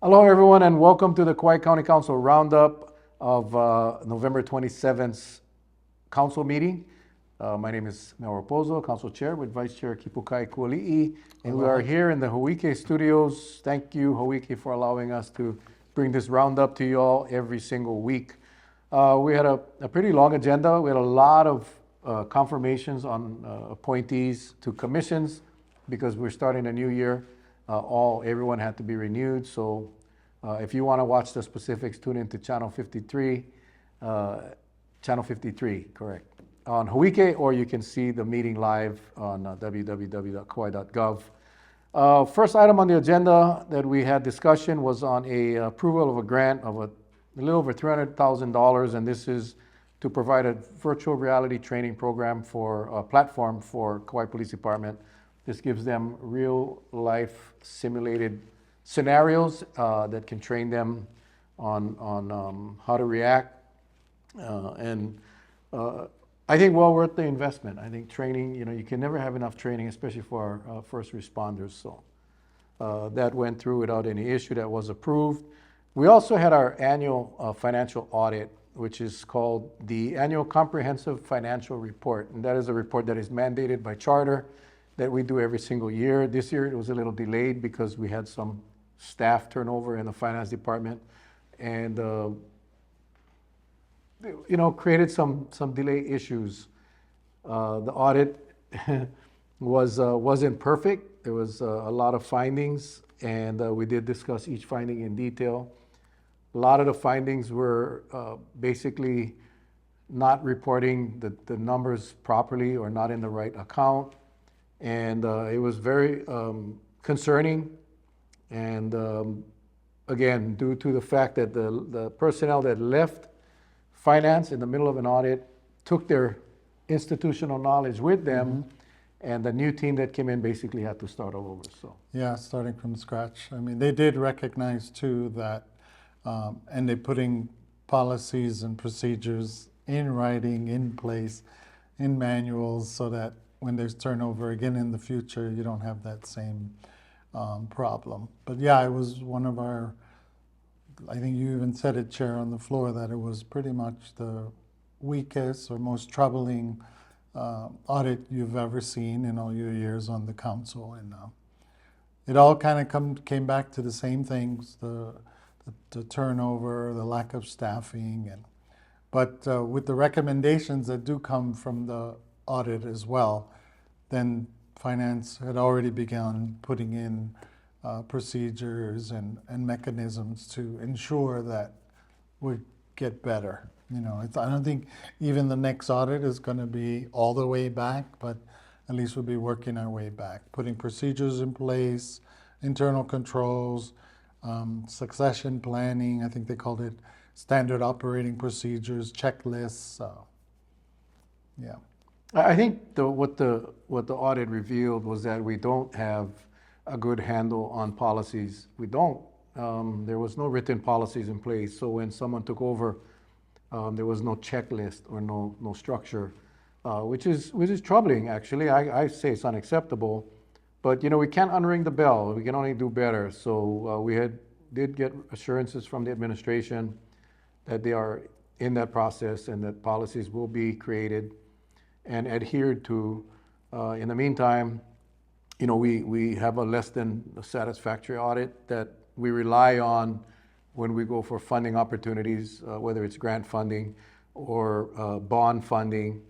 Hello, everyone, and welcome to the Kauai County Council Roundup of November 27th council meeting. My name is Mel Rapozo, Council Chair with Vice Chair Kipukai Kualii, and we are here in the Hawaii studios. Thank you, Hawaii, for allowing us to bring this roundup to you all every single week. We had a pretty long agenda. We had a lot of confirmations on appointees to commissions because we're starting a new year. Everyone had to be renewed. So if you want to watch the specifics, tune into channel 53, correct, on Hawaii, or you can see the meeting live on www.kauai.gov. First item on the agenda that we had discussion was on a approval of a grant of a little over $300,000, and this is to provide a virtual reality training program for a platform for Kauai Police Department. This gives them real life simulated scenarios that can train them on how to react. I think well worth the investment. I think training, you can never have enough training, especially for our first responders. So that went through without any issue. That was approved. We also had our annual financial audit, which is called the Annual Comprehensive Financial Report. And that is a report that is mandated by charter that we do every single year. This year it was a little delayed because we had some staff turnover in the finance department, and created some delay issues. The audit wasn't perfect. There was a lot of findings, and we did discuss each finding in detail. A lot of the findings were basically not reporting the numbers properly or not in the right account. And it was very concerning. And again, due to the fact that the personnel that left finance in the middle of an audit took their institutional knowledge with them, and the new team that came in basically had to start all over. So yeah, starting from scratch. I mean, they did recognize too that, and they're putting policies and procedures in writing, in place, in manuals, so that when there's turnover again in the future, you don't have that same problem. But yeah, it was one of our, I think you even said it, Chair, on the floor, that it was pretty much the weakest or most troubling audit you've ever seen in all your years on the council. And it all kind of came back to the same things, the turnover, the lack of staffing, but with the recommendations that do come from the audit as well, then finance had already begun putting in procedures and mechanisms to ensure that we get better. I don't think even the next audit is going to be all the way back, but at least we'll be working our way back, putting procedures in place, internal controls, succession planning. I think they called it standard operating procedures, checklists. Yeah. I think what the audit revealed was that we don't have a good handle on policies. We don't. There was no written policies in place. So when someone took over, there was no checklist or no structure, which is troubling. Actually, I say it's unacceptable. But we can't unring the bell. We can only do better. So we did get assurances from the administration that they are in that process and that policies will be created and adhered to. In the meantime, we have a less than satisfactory audit that we rely on when we go for funding opportunities, whether it's grant funding or bond funding.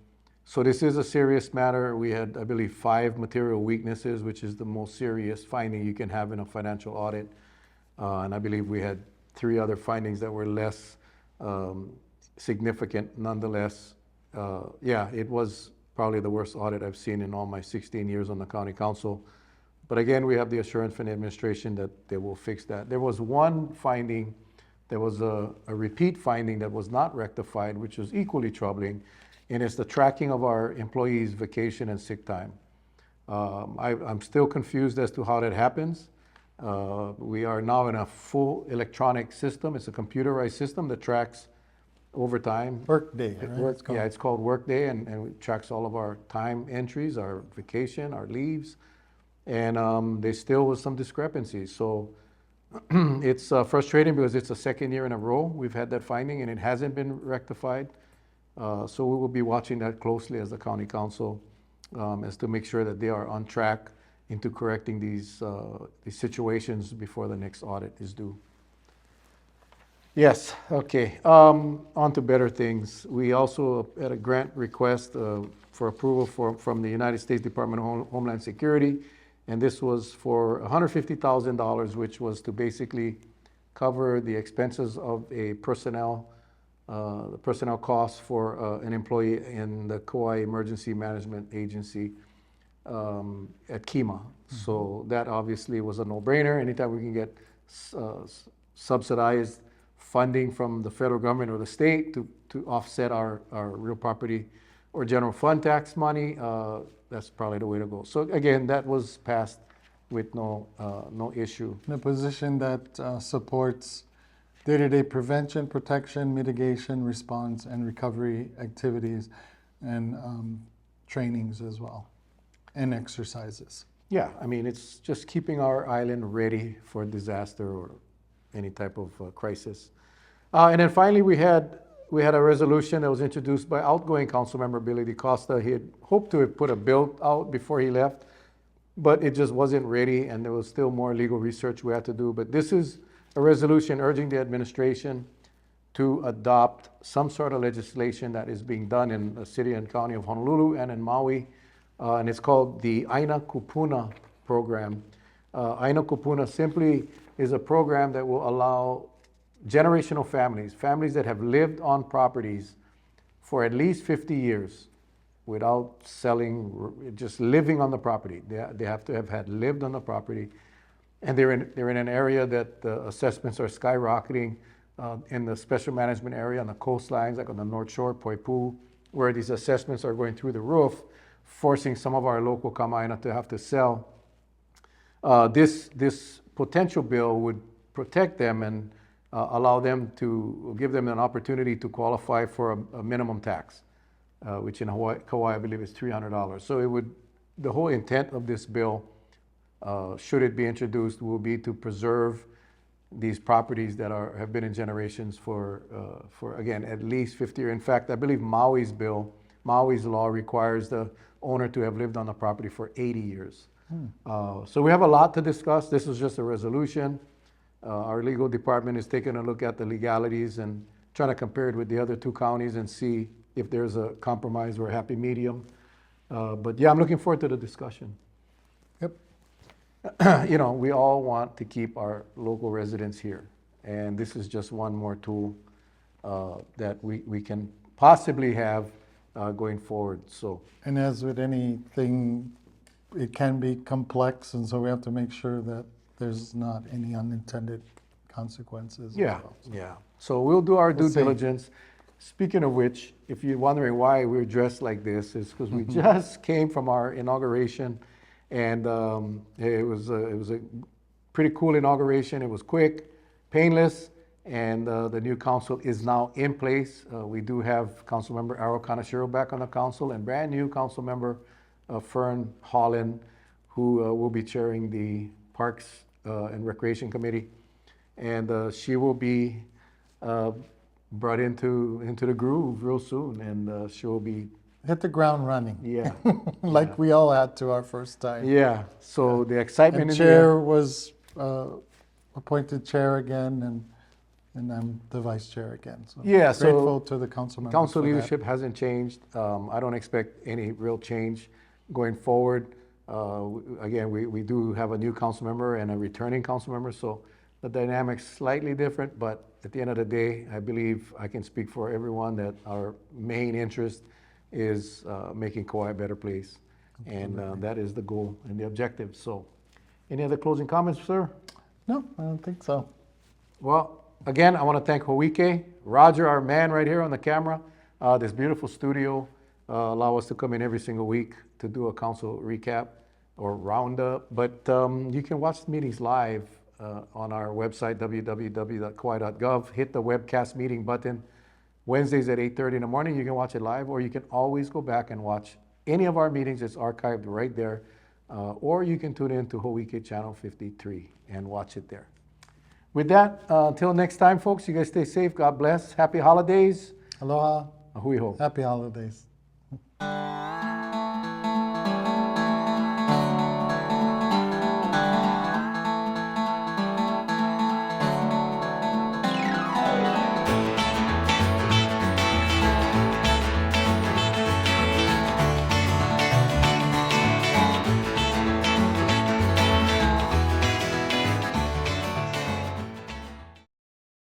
So this is a serious matter. We had, I believe, 5 material weaknesses, which is the most serious finding you can have in a financial audit. And I believe we had 3 other findings that were less significant nonetheless. It was probably the worst audit I've seen in all my 16 years on the county council. But again, we have the assurance from the administration that they will fix that. There was one finding, there was a repeat finding that was not rectified, which was equally troubling, and it's the tracking of our employees' vacation and sick time. I'm still confused as to how that happens. We are now in a full electronic system. It's a computerized system that tracks overtime. Workday, right? It's called Workday, and it tracks all of our time entries, our vacation, our leaves, and there still was some discrepancies. So It's frustrating because it's the second year in a row we've had that finding and it hasn't been rectified. So we will be watching that closely as the county council, as to make sure that they are on track into correcting these situations before the next audit is due. Yes, okay. On to better things. We also had a grant request for approval from the United States Department of Homeland Security, and this was for $150,000, which was to basically cover the expenses of a the personnel costs for an employee in the Kauai Emergency Management Agency at Kima. So that obviously was a no-brainer. Anytime we can get subsidized funding from the federal government or the state to offset our real property or general fund tax money, that's probably the way to go. So again, that was passed with no issue. In a position that supports day-to-day prevention, protection, mitigation, response, and recovery activities and trainings as well, and exercises. Yeah, I mean, it's just keeping our island ready for disaster or any type of crisis. And then finally, we had a resolution that was introduced by outgoing Councilmember Billy DeCosta. He had hoped to have put a bill out before he left, but it just wasn't ready, and there was still more legal research we had to do. But this is a resolution urging the administration to adopt some sort of legislation that is being done in the city and county of Honolulu and in Maui, and it's called the Aina Kupuna program. Aina Kupuna simply is a program that will allow generational families that have lived on properties for at least 50 years without selling, just living on the property. They have to have had lived on the property. And they're in an area that the assessments are skyrocketing in the special management area on the coastlines, like on the North Shore, Poipu, where these assessments are going through the roof, forcing some of our local kamaaina to have to sell. This potential bill would protect them and allow them to give them an opportunity to qualify for a minimum tax, which in Kauai, I believe is $300. So the whole intent of this bill, should it be introduced, will be to preserve these properties that have been in generations for again, at least 50 years. In fact, I believe Maui's law requires the owner to have lived on the property for 80 years. So we have a lot to discuss. This is just a resolution. Our legal department is taking a look at the legalities and trying to compare it with the other two counties and see if there's a compromise or a happy medium. But yeah, I'm looking forward to the discussion. Yep. You know, we all want to keep our local residents here. And this is just one more tool that we can possibly have going forward. So, And as with anything, it can be complex, and so we have to make sure that there's not any unintended consequences. as yeah, well. yeah. So we'll do our due We'll see. diligence. Speaking of which, if you're wondering why we're dressed like this, it's because we just came from our inauguration, and it was a pretty cool inauguration. It was quick, painless, and the new council is now in place. We do have Councilmember Aro Kanashiro back on the council, and brand new Councilmember Fern Holland, who will be chairing the Parks and Recreation Committee, and she will be brought into the groove real soon, and she'll be Hit the ground running, yeah like we all had to our first time. yeah. So the excitement And in the air. chair was appointed chair again, and I'm the vice chair again. So Yeah, so grateful to the council members. Council for that. leadership hasn't changed. I don't expect any real change going forward. Again, we do have a new council member and a returning council member, so the dynamic's slightly different, but at the end of the day, I believe I can speak for everyone that our main interest is making Kauai a better place. And that is the goal and the objective. So, any other closing comments, sir? No, I don't think so. Well, again, I want to thank Hoike, Roger, our man right here on the camera, this beautiful studio, allow us to come in every single week to do a council recap or roundup. But you can watch the meetings live on our website, www.kauai.gov. Hit the webcast meeting button. Wednesdays at 8:30 in the morning, you can watch it live, or you can always go back and watch any of our meetings. It's archived right there. Or you can tune in to Hoike Channel 53 and watch it there. With that, until next time, folks, you guys stay safe. God bless. Happy holidays. Aloha. Ahui ho. Happy holidays.